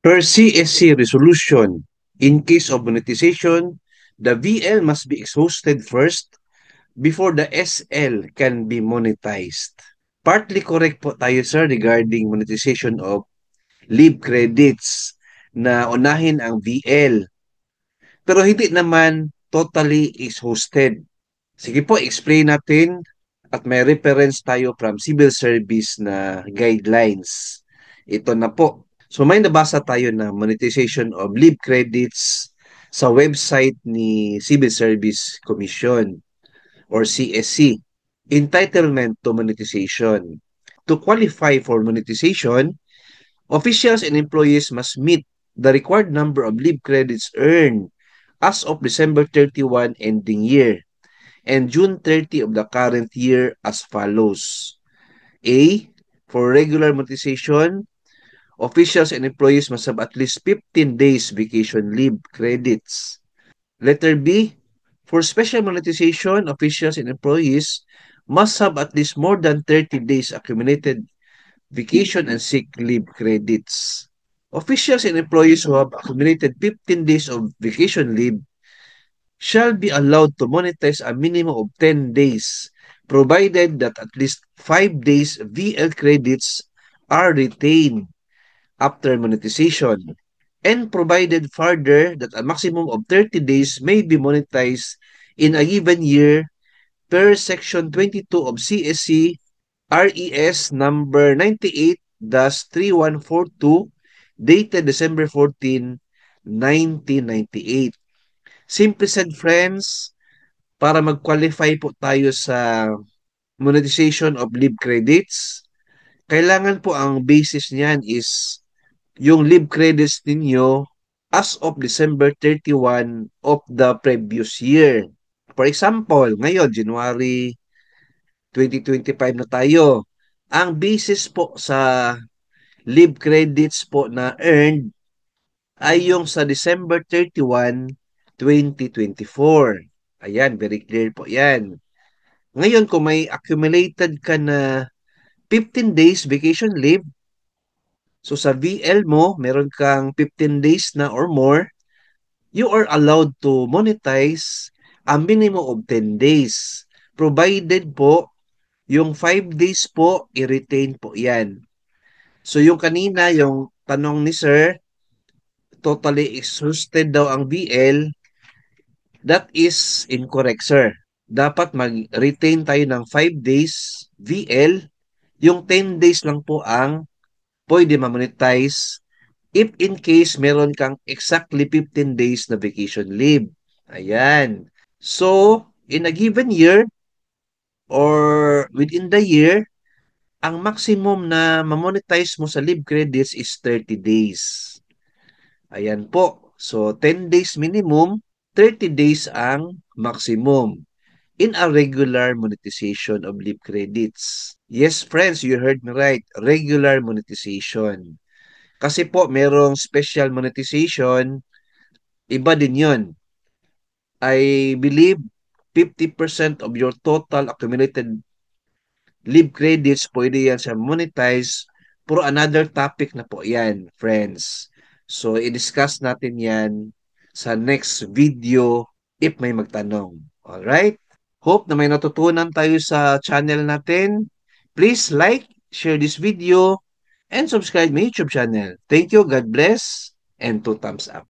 Per CSC resolution, in case of monetization, the VL must be exhausted first before the SL can be monetized. Partly correct po tayo sir regarding monetization of leave credits na unahin ang VL. Pero hindi naman totally exhausted. Sige po, explain natin at may reference tayo from civil service na guidelines. Ito na po. So may nabasa tayo na monetization of leave credits sa website ni Civil Service Commission or CSC. Entitlement to monetization. To qualify for monetization, officials and employees must meet the required number of leave credits earned as of December 31 ending year and June 30 of the current year as follows. A. For regular monetization, officials and employees must have at least 15 days vacation leave credits. Letter B. For special monetization, officials and employees must have at least more than 30 days accumulated vacation and sick leave credits. Officials and employees who have accumulated 15 days of vacation leave shall be allowed to monetize a minimum of 10 days, provided that at least 5 days VL credits are retained after monetization, and provided further that a maximum of 30 days may be monetized in a given year per Section 22 of CSC RES number 98-3142 dated December 14, 1998. Simply said, friends, para mag-qualify po tayo sa monetization of leave credits, kailangan po ang basis niyan is yung leave credits ninyo as of December 31 of the previous year. For example, ngayon, January 2025 na tayo. Ang basis po sa leave credits po na earned ay yung sa December 31, 2024. Ayan, very clear po yan. Ngayon, kung may accumulated ka na 15 days vacation leave, so sa VL mo, meron kang 15 days na or more, you are allowed to monetize a minimum of 10 days. Provided po, yung 5 days po, i-retain po yan. So yung kanina, yung tanong ni Sir, totally exhausted daw ang VL, that is incorrect, Sir. Dapat mag-retain tayo ng 5 days VL, yung 10 days lang po ang pwede ma-monetize if in case meron kang exactly 15 days na vacation leave. Ayan. So, in a given year or within the year, ang maximum na ma-monetize mo sa leave credits is 30 days. Ayan po. So, 10 days minimum, 30 days ang maximum in a regular monetization of leave credits. Yes, friends, you heard me right. Regular monetization. Kasi po, merong special monetization, iba din yun. I believe 50% of your total accumulated leave credits, pwede yan sa monetize. Pero another topic na po yan, friends. So, i-discuss natin yan sa next video if may magtanong. Alright? Hope na may natutunan tayo sa channel natin. Please like, share this video, and subscribe my YouTube channel. Thank you, God bless, and 2 thumbs up.